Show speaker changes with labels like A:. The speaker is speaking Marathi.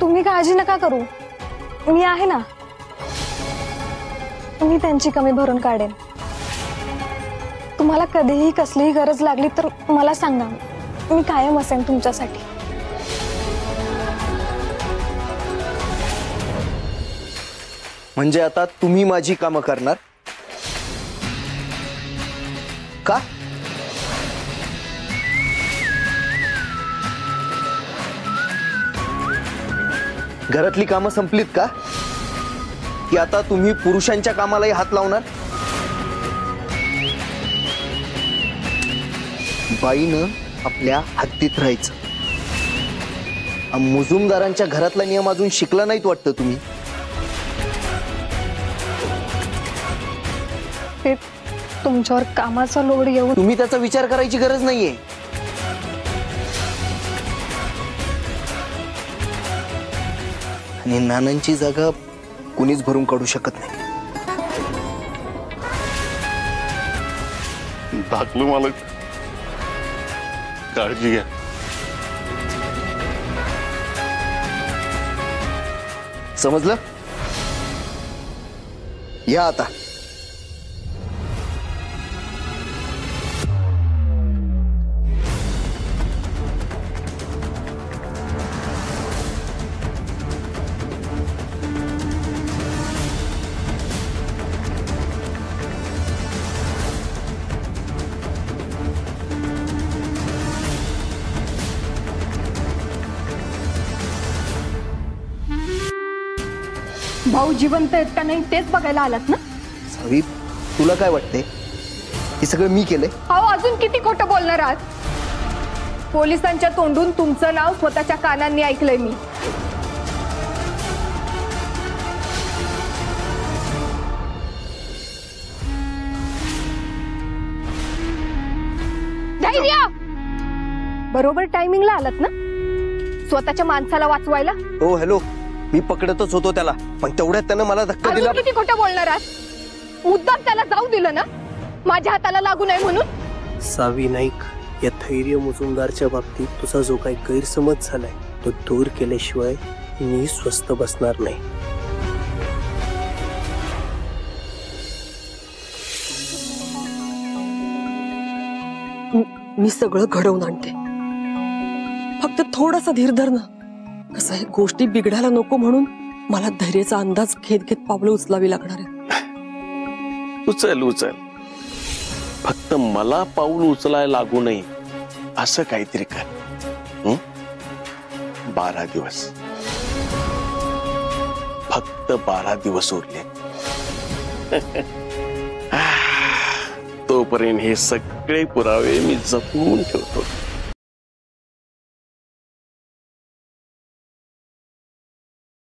A: तुम्ही काळजी नका करू, मी आहे ना. मी त्यांची कमी भरून काढेन. तुम्हाला कधीही कसलीही गरज लागली तर मला सांगा, मी कायम असेन तुमच्यासाठी.
B: म्हणजे आता तुम्ही माझी कामं करणार का? घरातली कामं संपलीत का? की आता तुम्ही पुरुषांच्या कामालाही हात लावणार? बाईनं आपल्या हद्दीत राहायचं. मुजुमदारांच्या घरातला नियम अजून शिकला नाहीत वाटतं तुम्ही.
A: तुमच्यावर कामाचा लोड येऊन
B: तुम्ही त्याचा विचार करायची गरज नाहीये. आणि नानांची जागा कुणीच भरून काढू शकत नाही.
C: धाकलू मालक, काळजी घ्या.
B: समजलं? या आता.
D: भाऊ जिवंत आहेत का नाही तेच बघायला आलात ना?
B: सावी, तुला काय वाटतंय? हे सगळं मी केलंय?
D: अहो, अजून किती खोटं बोलणार आहात? पोलिसांच्या तोंडून तुमचं नाव स्वतःच्या कानांनी ऐकलंय मी. धैर्य! बरोबर टायमिंगला आलात ना स्वतःच्या माणसाला वाचवायला.
B: हो, हॅलो. मी पकडतच होतो त्याला, पण तेवढ्यात त्यानं मला धक्का दिला.
D: किती खोटं बोलणार आहात? मुद्दाम त्याला जाऊ दिलं ना, माझ्या हाताला लागू नये म्हणून.
E: सावी नाईक, या धैर्य मुजुमदारच्या बाबतीत तुझा जो काही गैरसमज झालाय तो दूर केल्याशिवाय मी स्वस्थ बसणार नाही.
F: मी सगळं घडवून आणते, फक्त थोडासा धीर धर ना. कसं आहे, गोष्टी बिघडायला नको म्हणून मला धैर्याचा अंदाज घेत घेत पावलं उचलावी लागणार आहेत.
C: उचल उचल, फक्त मला पाऊल उचलायला लागू नये असं काहीतरी कर. 12 दिवस, फक्त 12 दिवस उरले. तोपर्यंत हे सगळे पुरावे मी जपून ठेवतो.